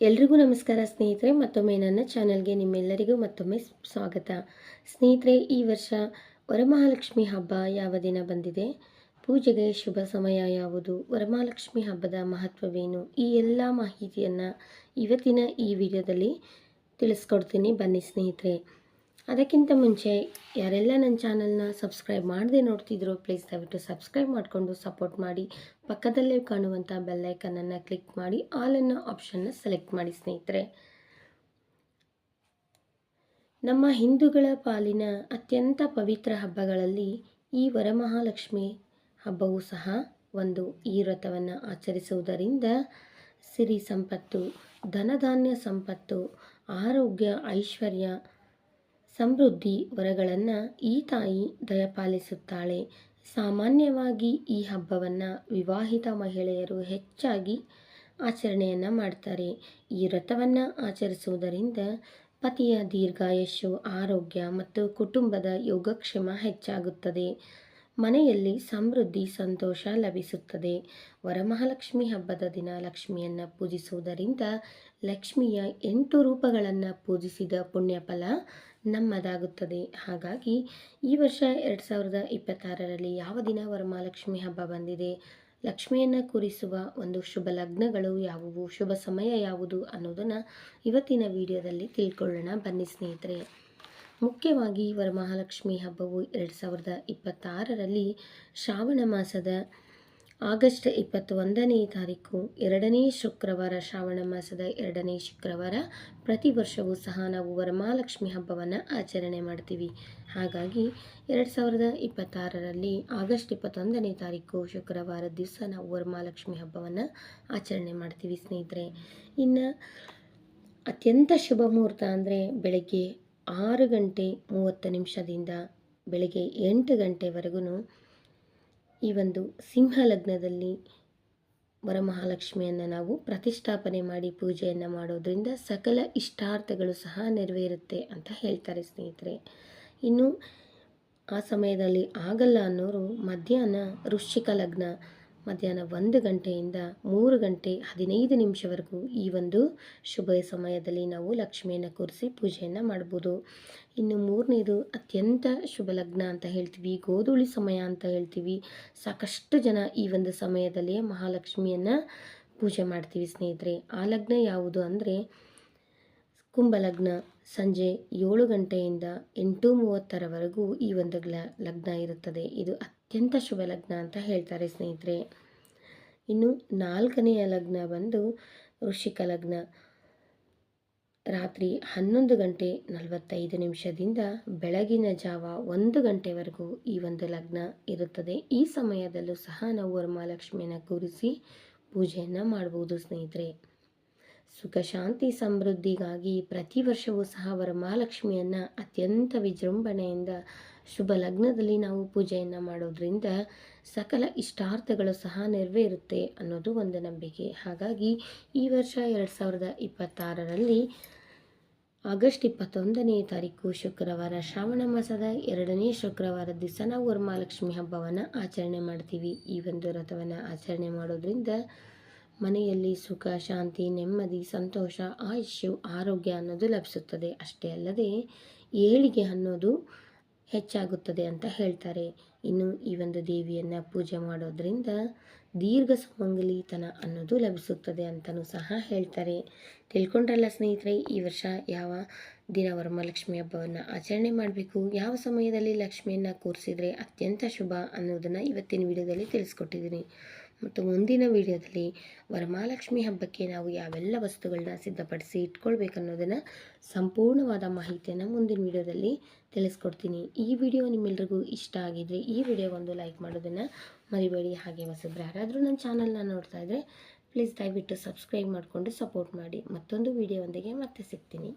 ಎಲ್ರಿಗೂ ನಮಸ್ಕಾರ ಸ್ನೇಹಿತರೆ. ಮತ್ತೊಮ್ಮೆ ನನ್ನ ಚಾನಲ್ಗೆ ನಿಮ್ಮೆಲ್ಲರಿಗೂ ಮತ್ತೊಮ್ಮೆ ಸ್ವಾಗತ. ಸ್ನೇಹಿತರೆ, ಈ ವರ್ಷ ವರಮಹಾಲಕ್ಷ್ಮಿ ಹಬ್ಬ ಯಾವ ದಿನ ಬಂದಿದೆ, ಪೂಜೆಗೆ ಶುಭ ಸಮಯ ಯಾವುದು, ವರಮಹಾಲಕ್ಷ್ಮಿ ಹಬ್ಬದ ಮಹತ್ವವೇನು, ಈ ಎಲ್ಲ ಮಾಹಿತಿಯನ್ನು ಇವತ್ತಿನ ಈ ವಿಡಿಯೋದಲ್ಲಿ ತಿಳಿಸ್ಕೊಡ್ತೀನಿ. ಬನ್ನಿ ಸ್ನೇಹಿತರೆ. ಅದಕ್ಕಿಂತ ಮುಂಚೆ ಯಾರೆಲ್ಲ ನನ್ನ ಚಾನಲ್ನ ಸಬ್ಸ್ಕ್ರೈಬ್ ಮಾಡದೆ ನೋಡ್ತಿದ್ರು, ಪ್ಲೀಸ್ ದಯವಿಟ್ಟು ಸಬ್ಸ್ಕ್ರೈಬ್ ಮಾಡಿಕೊಂಡು ಸಪೋರ್ಟ್ ಮಾಡಿ. ಪಕ್ಕದಲ್ಲೇ ಕಾಣುವಂಥ ಬೆಲ್ಲೈಕನನ್ನು ಕ್ಲಿಕ್ ಮಾಡಿ ಆಲ್ ಅನ್ನೋ ಆಪ್ಷನ್ನ ಸೆಲೆಕ್ಟ್ ಮಾಡಿ ಸ್ನೇಹಿತರೆ. ನಮ್ಮ ಹಿಂದೂಗಳ ಪಾಲಿನ ಅತ್ಯಂತ ಪವಿತ್ರ ಹಬ್ಬಗಳಲ್ಲಿ ಈ ವರಮಹಾಲಕ್ಷ್ಮಿ ಹಬ್ಬವೂ ಸಹ ಒಂದು. ಈ ವ್ರತವನ್ನು ಆಚರಿಸುವುದರಿಂದ ಸಿರಿ ಸಂಪತ್ತು, ಧನಧಾನ್ಯ ಸಂಪತ್ತು, ಆರೋಗ್ಯ, ಐಶ್ವರ್ಯ, ಸಮೃದ್ಧಿ ವರಗಳನ್ನು ಈ ತಾಯಿ ದಯಪಾಲಿಸುತ್ತಾಳೆ. ಸಾಮಾನ್ಯವಾಗಿ ಈ ಹಬ್ಬವನ್ನು ವಿವಾಹಿತ ಮಹಿಳೆಯರು ಹೆಚ್ಚಾಗಿ ಆಚರಣೆಯನ್ನು ಮಾಡ್ತಾರೆ. ಈ ವ್ರತವನ್ನು ಆಚರಿಸುವುದರಿಂದ ಪತಿಯ ದೀರ್ಘಾಯುಷ್ಯು, ಆರೋಗ್ಯ ಮತ್ತು ಕುಟುಂಬದ ಯೋಗಕ್ಷೇಮ ಹೆಚ್ಚಾಗುತ್ತದೆ. ಮನೆಯಲ್ಲಿ ಸಮೃದ್ಧಿ, ಸಂತೋಷ ಲಭಿಸುತ್ತದೆ. ವರಮಹಾಲಕ್ಷ್ಮಿ ಹಬ್ಬದ ದಿನ ಲಕ್ಷ್ಮಿಯನ್ನು ಪೂಜಿಸುವುದರಿಂದ ಲಕ್ಷ್ಮಿಯ 8 ರೂಪಗಳನ್ನು ಪೂಜಿಸಿದ ಪುಣ್ಯಫಲ ನಮ್ಮದಾಗುತ್ತದೆ. ಹಾಗಾಗಿ ಈ ವರ್ಷ 2026ರಲ್ಲಿ ಯಾವ ದಿನ ವರಮಹಾಲಕ್ಷ್ಮಿ ಹಬ್ಬ ಬಂದಿದೆ, ಲಕ್ಷ್ಮಿಯನ್ನು ಕೂರಿಸುವ ಒಂದು ಶುಭ ಲಗ್ನಗಳು ಯಾವುವು, ಶುಭ ಸಮಯ ಯಾವುದು ಅನ್ನೋದನ್ನು ಇವತ್ತಿನ ವಿಡಿಯೋದಲ್ಲಿ ತಿಳ್ಕೊಳ್ಳೋಣ. ಬನ್ನಿ ಸ್ನೇಹಿತರೆ. ಮುಖ್ಯವಾಗಿ ವರಮಹಾಲಕ್ಷ್ಮಿ ಹಬ್ಬವು 2026ರಲ್ಲಿ ಶ್ರಾವಣ ಮಾಸದ ಆಗಸ್ಟ್ 21ನೇ ತಾರೀಕು, 2ನೇ ಶುಕ್ರವಾರ, ಶ್ರಾವಣ ಮಾಸದ 2ನೇ ಶುಕ್ರವಾರ ಪ್ರತಿ ವರ್ಷವೂ ಸಹ ನಾವು ವರಮಹಾಲಕ್ಷ್ಮಿ ಹಬ್ಬವನ್ನು ಆಚರಣೆ ಮಾಡ್ತೀವಿ. ಹಾಗಾಗಿ 2026ರಲ್ಲಿ ಆಗಸ್ಟ್ 21ನೇ ತಾರೀಕು ಶುಕ್ರವಾರ ದಿವಸ ನಾವು ವರಮಹಾಲಕ್ಷ್ಮಿ ಹಬ್ಬವನ್ನು ಆಚರಣೆ ಮಾಡ್ತೀವಿ ಸ್ನೇಹಿತರೆ. ಇನ್ನು ಅತ್ಯಂತ ಶುಭ ಮುಹೂರ್ತ ಅಂದರೆ ಬೆಳಗ್ಗೆ 6:30 ಬೆಳಗ್ಗೆ 8 ಗಂಟೆವರೆಗೂ ಈ ಒಂದು ಸಿಂಹ ಲಗ್ನದಲ್ಲಿ ವರಮಹಾಲಕ್ಷ್ಮಿಯನ್ನು ನಾವು ಪ್ರತಿಷ್ಠಾಪನೆ ಮಾಡಿ ಪೂಜೆಯನ್ನು ಮಾಡೋದ್ರಿಂದ ಸಕಲ ಇಷ್ಟಾರ್ಥಗಳು ಸಹ ನೆರವೇರುತ್ತೆ ಅಂತ ಹೇಳ್ತಾರೆ ಸ್ನೇಹಿತರೆ. ಇನ್ನು ಆ ಸಮಯದಲ್ಲಿ ಆಗಲ್ಲ ಅನ್ನೋರು ಮಧ್ಯಾಹ್ನ ವೃಶ್ಚಿಕ ಲಗ್ನ, ಮಧ್ಯಾಹ್ನ 1 ಗಂಟೆಯಿಂದ 3:15 ಈ ಒಂದು ಶುಭ ಸಮಯದಲ್ಲಿ ನಾವು ಲಕ್ಷ್ಮಿಯನ್ನು ಕೂರಿಸಿ ಪೂಜೆಯನ್ನು ಮಾಡ್ಬೋದು. ಇನ್ನು 3ನೇದು ಅತ್ಯಂತ ಶುಭ ಲಗ್ನ ಅಂತ ಹೇಳ್ತೀವಿ, ಗೋಧೂಳಿ ಸಮಯ ಅಂತ ಹೇಳ್ತೀವಿ. ಸಾಕಷ್ಟು ಜನ ಈ ಒಂದು ಸಮಯದಲ್ಲಿ ಮಹಾಲಕ್ಷ್ಮಿಯನ್ನು ಪೂಜೆ ಮಾಡ್ತೀವಿ ಸ್ನೇಹಿತರೆ. ಆ ಲಗ್ನ ಯಾವುದು ಅಂದರೆ ಕುಂಭಲಗ್ನ. ಸಂಜೆ 7 ಗಂಟೆಯಿಂದ 8:30 ಈ ಒಂದು ಲಗ್ನ ಇರುತ್ತದೆ. ಇದು ಅತ್ಯಂತ ಶುಭ ಲಗ್ನ ಅಂತ ಹೇಳ್ತಾರೆ ಸ್ನೇಹಿತರೆ. ಇನ್ನು 4ನೆಯ ಲಗ್ನ ಬಂದು ವೃಶ್ಚಿಕ ಲಗ್ನ. ರಾತ್ರಿ 11:45 ಬೆಳಗಿನ ಜಾವ 1 ಗಂಟೆವರೆಗೂ ಈ ಒಂದು ಲಗ್ನ ಇರುತ್ತದೆ. ಈ ಸಮಯದಲ್ಲೂ ಸಹ ನಾವು ವರಮಹಾಲಕ್ಷ್ಮಿಯನ್ನು ಕೂರಿಸಿ ಪೂಜೆಯನ್ನು ಮಾಡ್ಬೋದು ಸ್ನೇಹಿತರೆ. ಸುಖ, ಶಾಂತಿ, ಸಮೃದ್ಧಿಗಾಗಿ ಪ್ರತಿ ವರ್ಷವೂ ಸಹ ವರಮಹಾಲಕ್ಷ್ಮಿಯನ್ನು ಅತ್ಯಂತ ವಿಜೃಂಭಣೆಯಿಂದ ಶುಭ ಲಗ್ನದಲ್ಲಿ ನಾವು ಪೂಜೆಯನ್ನು ಮಾಡೋದ್ರಿಂದ ಸಕಲ ಇಷ್ಟಾರ್ಥಗಳು ಸಹ ನೆರವೇರುತ್ತೆ ಅನ್ನೋದು ಒಂದು ನಂಬಿಕೆ. ಹಾಗಾಗಿ ಈ ವರ್ಷ 2026ರಲ್ಲಿ ಆಗಸ್ಟ್ 21ನೇ ತಾರೀಕು ಶುಕ್ರವಾರ, ಶ್ರಾವಣ ಮಾಸದ 2ನೇ ಶುಕ್ರವಾರ ದಿವಸ ನಾವು ವರಮಹಾಲಕ್ಷ್ಮಿ ಹಬ್ಬವನ್ನು ಆಚರಣೆ ಮಾಡ್ತೀವಿ. ಈ ಒಂದು ವ್ರತವನ್ನು ಆಚರಣೆ ಮಾಡೋದ್ರಿಂದ ಮನೆಯಲ್ಲಿ ಸುಖ, ಶಾಂತಿ, ನೆಮ್ಮದಿ, ಸಂತೋಷ, ಆಯುಷ್ಯು, ಆರೋಗ್ಯ ಅನ್ನೋದು ಲಭಿಸುತ್ತದೆ. ಅಷ್ಟೇ ಅಲ್ಲದೆ ಏಳಿಗೆ ಅನ್ನೋದು ಹೆಚ್ಚಾಗುತ್ತದೆ ಅಂತ ಹೇಳ್ತಾರೆ. ಇನ್ನು ಈ ಒಂದು ದೇವಿಯನ್ನು ಪೂಜೆ ಮಾಡೋದ್ರಿಂದ ದೀರ್ಘ ಸುಮಂಗಲಿತನ ಅನ್ನೋದು ಲಭಿಸುತ್ತದೆ ಅಂತಲೂ ಸಹ ಹೇಳ್ತಾರೆ. ತಿಳ್ಕೊಂಡ್ರಲ್ಲ ಸ್ನೇಹಿತರೆ, ಈ ವರ್ಷ ಯಾವ ದಿನ ವರಮಹಾಲಕ್ಷ್ಮಿ ಹಬ್ಬವನ್ನು ಆಚರಣೆ ಮಾಡಬೇಕು, ಯಾವ ಸಮಯದಲ್ಲಿ ಲಕ್ಷ್ಮಿಯನ್ನು ಕೂರಿಸಿದ್ರೆ ಅತ್ಯಂತ ಶುಭ ಅನ್ನೋದನ್ನು ಇವತ್ತಿನ ವಿಡಿಯೋದಲ್ಲಿ ತಿಳಿಸ್ಕೊಟ್ಟಿದ್ದೀನಿ. ಮತ್ತು ಮುಂದಿನ ವಿಡಿಯೋದಲ್ಲಿ ವರಮಹಾಲಕ್ಷ್ಮಿ ಹಬ್ಬಕ್ಕೆ ನಾವು ಯಾವೆಲ್ಲ ವಸ್ತುಗಳನ್ನ ಸಿದ್ಧಪಡಿಸಿ ಇಟ್ಕೊಳ್ಬೇಕನ್ನೋದನ್ನು ಸಂಪೂರ್ಣವಾದ ಮಾಹಿತಿಯನ್ನು ಮುಂದಿನ ವಿಡಿಯೋದಲ್ಲಿ ತಿಳಿಸ್ಕೊಡ್ತೀನಿ. ಈ ವಿಡಿಯೋ ನಿಮ್ಮೆಲ್ರಿಗೂ ಇಷ್ಟ ಆಗಿದ್ರೆ ಈ ವಿಡಿಯೋ ಒಂದು ಲೈಕ್ ಮಾಡೋದನ್ನು ಮರಿಬೇಡಿ. ಹಾಗೆ ಹೊಸಬ್ರು ಯಾರಾದರೂ ನನ್ನ ಚಾನಲ್ನ ನೋಡ್ತಾ ಇದ್ದರೆ ಪ್ಲೀಸ್ ದಯವಿಟ್ಟು ಸಬ್ಸ್ಕ್ರೈಬ್ ಮಾಡಿಕೊಂಡು ಸಪೋರ್ಟ್ ಮಾಡಿ. ಮತ್ತೊಂದು ವಿಡಿಯೋದೊಂದಿಗೆ ಮತ್ತೆ ಸಿಗ್ತೀನಿ.